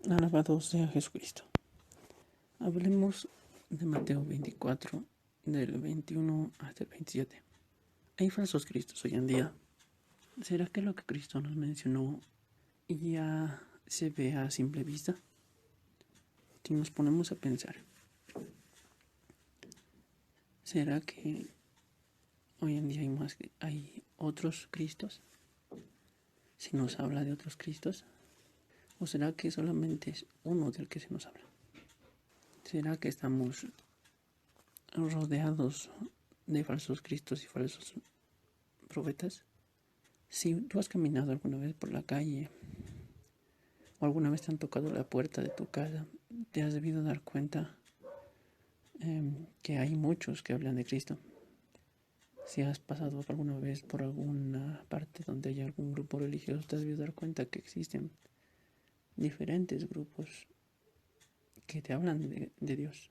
Alabado sea Jesucristo. Hablemos de Mateo 24, del 21 hasta el 27. Hay falsos cristos hoy en día. ¿Será que lo que Cristo nos mencionó ya se ve a simple vista? Si nos ponemos a pensar, ¿será que hoy en día hay otros Cristos? ¿Si nos habla de otros Cristos? ¿O será que solamente es uno del que se nos habla? ¿Será que estamos rodeados de falsos Cristos y falsos profetas? Si tú has caminado alguna vez por la calle o alguna vez te han tocado la puerta de tu casa, te has debido dar cuenta que hay muchos que hablan de Cristo. Si has pasado alguna vez por alguna parte donde hay algún grupo religioso, te has debido dar cuenta que existen diferentes grupos que te hablan de Dios,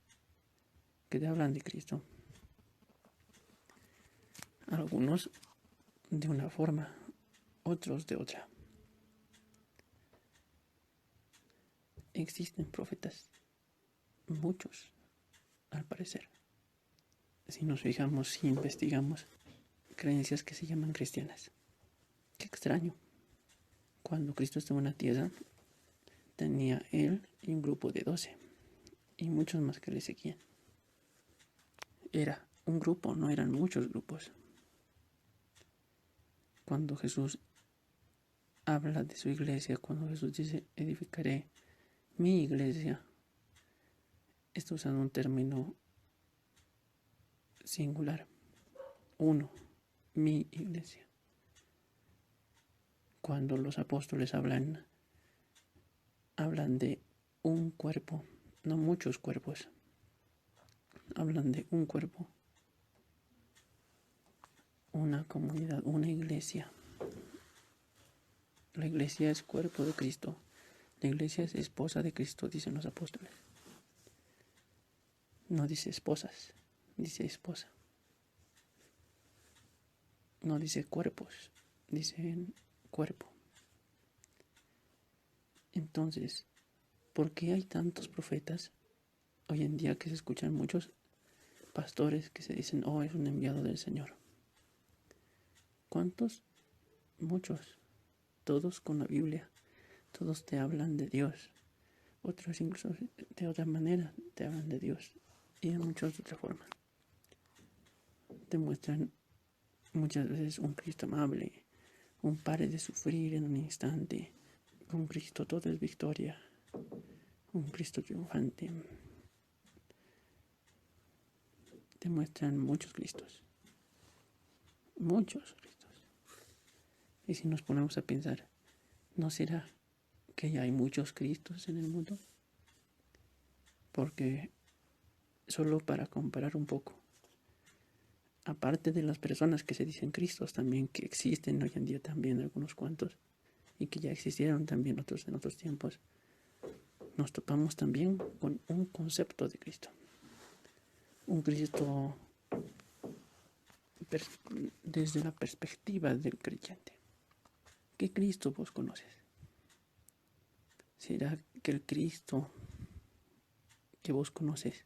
que te hablan de Cristo. Algunos de una forma, otros de otra. Existen profetas, muchos, al parecer. Si nos fijamos, si investigamos, creencias que se llaman cristianas. Qué extraño. Cuando Cristo estuvo en la tierra, tenía él y un grupo de 12 y muchos más que le seguían. Era un grupo, no eran muchos grupos. Cuando Jesús habla de su iglesia, cuando Jesús dice, edificaré mi iglesia, está usando un término singular. Uno, mi iglesia. Cuando los apóstoles hablan de un cuerpo, no muchos cuerpos. Hablan de un cuerpo, una comunidad, una iglesia. La iglesia es cuerpo de Cristo. La iglesia es esposa de Cristo, dicen los apóstoles. No dice esposas, dice esposa. No dice cuerpos, dice cuerpo. Entonces, ¿por qué hay tantos profetas hoy en día que se escuchan muchos pastores que se dicen, oh, es un enviado del Señor? ¿Cuántos? Muchos. Todos con la Biblia. Todos te hablan de Dios. Otros incluso de otra manera te hablan de Dios. Y de muchas de otra forma. Te muestran muchas veces un Cristo amable. Un pare de sufrir en un instante. Un Cristo todo es victoria. Un Cristo triunfante. Te muestran muchos Cristos. Muchos Cristos. Y si nos ponemos a pensar, ¿no será que ya hay muchos Cristos en el mundo? Porque solo para comparar un poco, aparte de las personas que se dicen Cristos, también que existen hoy en día también algunos cuantos, y que ya existieron también otros en otros tiempos, nos topamos también con un concepto de Cristo. Un Cristo desde la perspectiva del creyente. ¿Qué Cristo vos conoces? ¿Será que el Cristo que vos conoces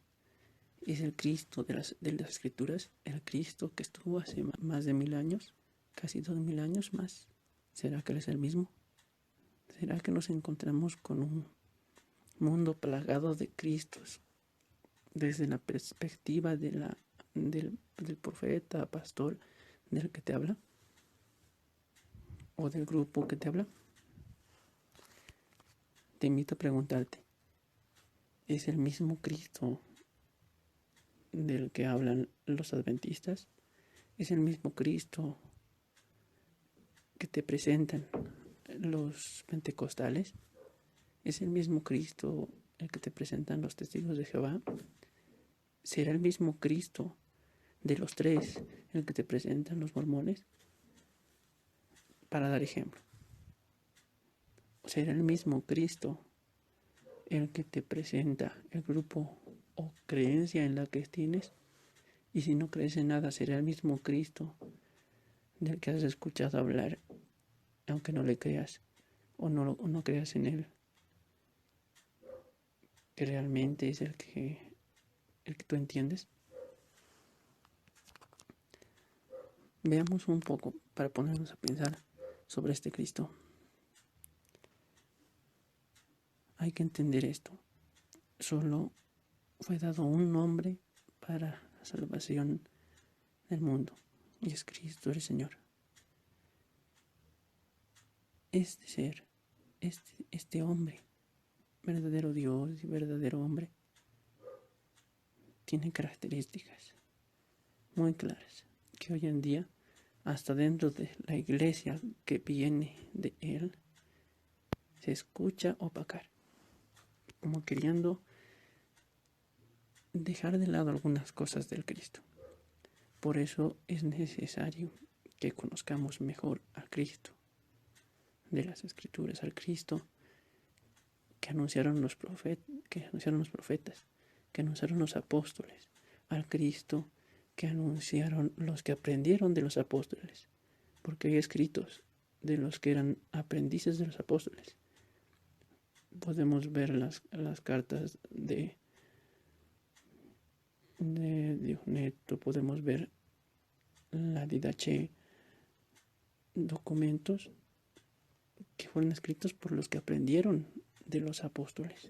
es el Cristo de las Escrituras? ¿El Cristo que estuvo hace más de 1000 años? ¿Casi 2000 años más? ¿Será que Él es el mismo? ¿Será que nos encontramos con un mundo plagado de Cristos desde la perspectiva del profeta, pastor, del que te habla? ¿O del grupo que te habla? Te invito a preguntarte, ¿es el mismo Cristo del que hablan los adventistas? ¿Es el mismo Cristo que te presentan los pentecostales? ¿Es el mismo Cristo el que te presentan los testigos de Jehová? ¿Será el mismo Cristo de los tres el que te presentan los mormones? Para dar ejemplo. ¿Será el mismo Cristo el que te presenta el grupo o creencia en la que tienes? Y si no crees en nada, ¿será el mismo Cristo del que has escuchado hablar, aunque no le creas o no creas en él? que realmente es el que tú entiendes. Veamos un poco para ponernos a pensar sobre este Cristo. Hay que entender esto. Solo fue dado un nombre para la salvación del mundo, y es Cristo el Señor. Este ser, este hombre, verdadero Dios y verdadero hombre, tiene características muy claras que hoy en día, hasta dentro de la iglesia que viene de él, se escucha opacar, como queriendo dejar de lado algunas cosas del Cristo. Por eso es necesario que conozcamos mejor al Cristo de las Escrituras, al Cristo que anunciaron los profetas, que anunciaron los apóstoles, al Cristo que anunciaron los que aprendieron de los apóstoles, porque hay escritos de los que eran aprendices de los apóstoles. Podemos ver las cartas de Dioneto, podemos ver la Didache, documentos que fueron escritos por los que aprendieron de los apóstoles.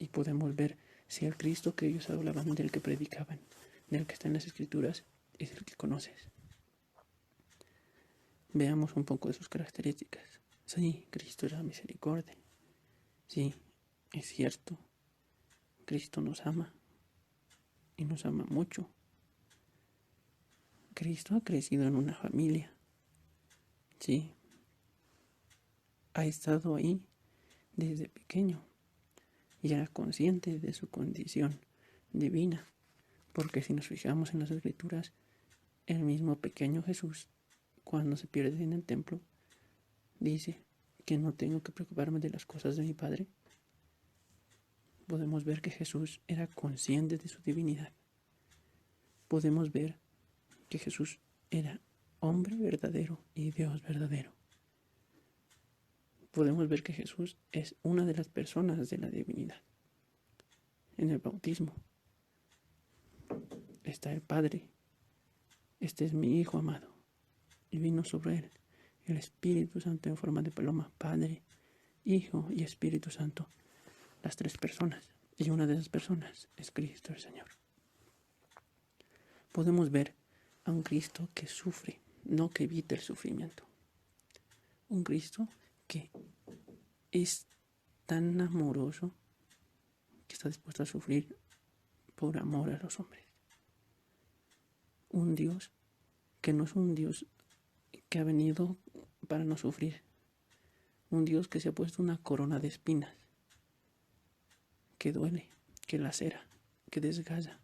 Y podemos ver si el Cristo que ellos hablaban, del que predicaban, del que está en las Escrituras, es el que conoces. Veamos un poco de sus características. Sí, Cristo era misericordia. Sí, es cierto. Cristo nos ama y nos ama mucho. Cristo ha crecido en una familia. Sí, ha estado ahí desde pequeño y era consciente de su condición divina, porque si nos fijamos en las Escrituras, el mismo pequeño Jesús, cuando se pierde en el templo, dice que no tengo que preocuparme de las cosas de mi Padre. Podemos ver que Jesús era consciente de su divinidad. Podemos ver que Jesús era hombre verdadero y Dios verdadero. Podemos ver que Jesús es una de las personas de la divinidad. En el bautismo está el Padre. Este es mi Hijo amado. Y vino sobre él el Espíritu Santo en forma de paloma. Padre, Hijo y Espíritu Santo. Las tres personas. Y una de esas personas es Cristo el Señor. Podemos ver a un Cristo que sufre, no que evita el sufrimiento. Un Cristo que es tan amoroso que está dispuesto a sufrir por amor a los hombres. Un Dios que no es un Dios que ha venido para no sufrir. Un Dios que se ha puesto una corona de espinas, que duele, que lacera, que desgasta,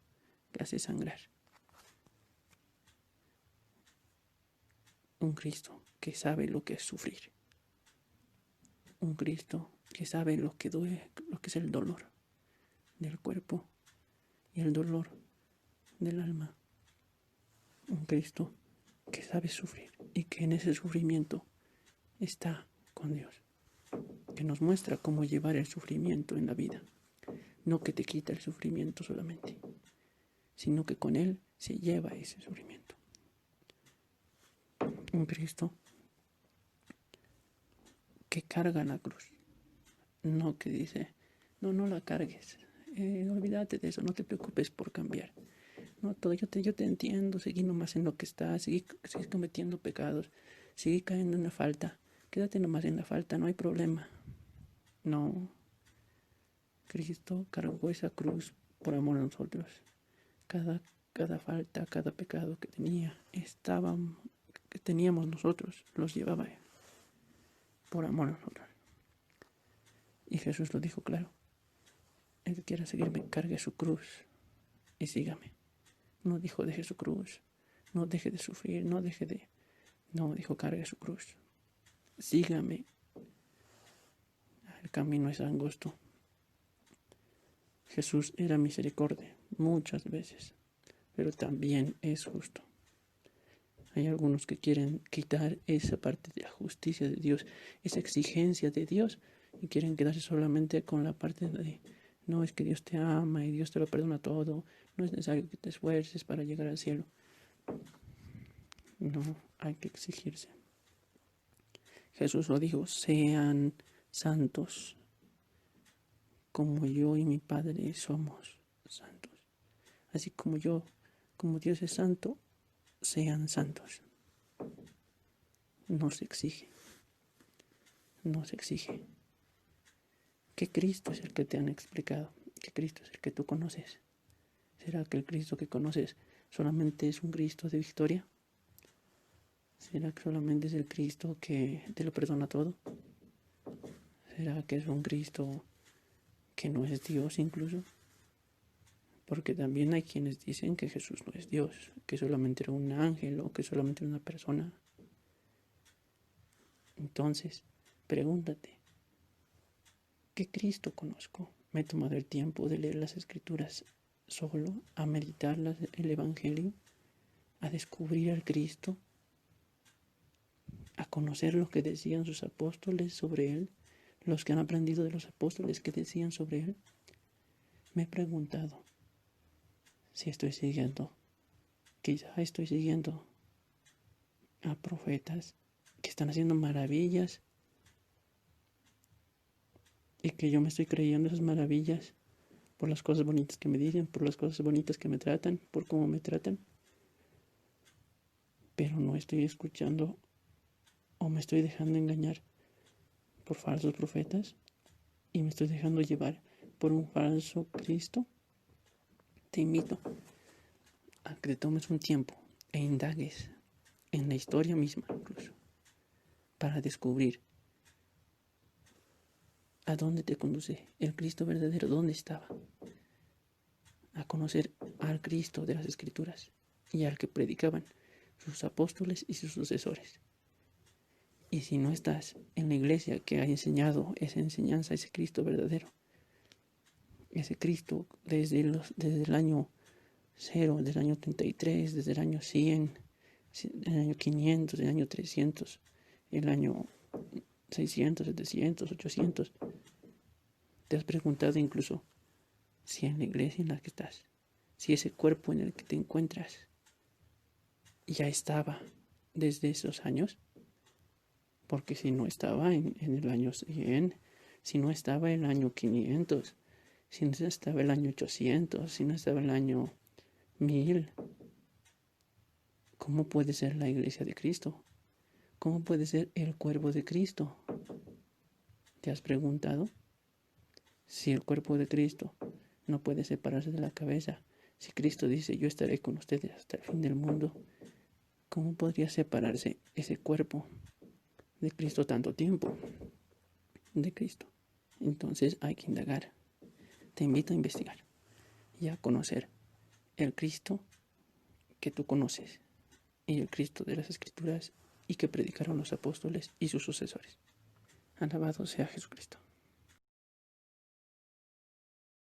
que hace sangrar. Un Cristo que sabe lo que es sufrir. Un Cristo que sabe lo que duele, lo que es el dolor del cuerpo y el dolor del alma. Un Cristo que sabe sufrir y que en ese sufrimiento está con Dios, que nos muestra cómo llevar el sufrimiento en la vida. No que te quita el sufrimiento solamente, sino que con Él se lleva ese sufrimiento. Un Cristo que carga la cruz, no que dice, no la cargues, olvídate de eso, no te preocupes por cambiar. No, yo te entiendo, seguí nomás en lo que estás, sigue cometiendo pecados, sigue cayendo en la falta, quédate nomás en la falta, no hay problema. No, Cristo cargó esa cruz por amor a nosotros. Cada falta, cada pecado que teníamos nosotros, los llevaba Él por amor a nosotros. Y Jesús lo dijo claro: el que quiera seguirme, cargue su cruz y sígame. No dijo deje su cruz, no deje de sufrir, no, dijo cargue su cruz, sígame. El camino es angosto. Jesús era misericordia muchas veces, pero también es justo. Hay algunos que quieren quitar esa parte de la justicia de Dios, esa exigencia de Dios, y quieren quedarse solamente con la parte de no, es que Dios te ama y Dios te lo perdona todo, no es necesario que te esfuerces para llegar al cielo. No, hay que exigirse. Jesús lo dijo, sean santos como yo y mi Padre somos santos. Así como como Dios es santo, sean santos. Nos exige. ¿Qué Cristo es el que te han explicado? ¿Qué Cristo es el que tú conoces? ¿Será que el Cristo que conoces solamente es un Cristo de victoria? ¿Será que solamente es el Cristo que te lo perdona todo? ¿Será que es un Cristo que no es Dios incluso? Porque también hay quienes dicen que Jesús no es Dios, que solamente era un ángel o que solamente era una persona. Entonces, pregúntate, ¿qué Cristo conozco? Me he tomado el tiempo de leer las Escrituras solo, a meditar el Evangelio, a descubrir al Cristo, a conocer lo que decían sus apóstoles sobre Él, los que han aprendido de los apóstoles que decían sobre Él. Me he preguntado si quizá estoy siguiendo a profetas que están haciendo maravillas y que yo me estoy creyendo esas maravillas por las cosas bonitas que me dicen, por las cosas bonitas que me tratan, por cómo me tratan, pero no estoy escuchando o me estoy dejando engañar por falsos profetas y me estoy dejando llevar por un falso Cristo. Te invito a que te tomes un tiempo e indagues en la historia misma incluso para descubrir a dónde te conduce el Cristo verdadero, dónde estaba, a conocer al Cristo de las Escrituras y al que predicaban sus apóstoles y sus sucesores. Y si no estás en la iglesia que ha enseñado esa enseñanza, ese Cristo verdadero, ese Cristo desde el año 0, desde el año 33, desde el año 100, el año 500, el año 300, el año 600, 700, 800, ¿te has preguntado incluso si en la iglesia en la que estás, si ese cuerpo en el que te encuentras ya estaba desde esos años? Porque si no estaba en el año 100, si no estaba en el año 500, si no estaba el año 800, si no estaba el año 1000, ¿cómo puede ser la iglesia de Cristo? ¿Cómo puede ser el cuerpo de Cristo? ¿Te has preguntado? Si el cuerpo de Cristo no puede separarse de la cabeza, si Cristo dice yo estaré con ustedes hasta el fin del mundo, ¿cómo podría separarse ese cuerpo de Cristo tanto tiempo de Cristo? Entonces hay que indagar. Te invito a investigar y a conocer el Cristo que tú conoces y el Cristo de las Escrituras y que predicaron los apóstoles y sus sucesores. Alabado sea Jesucristo.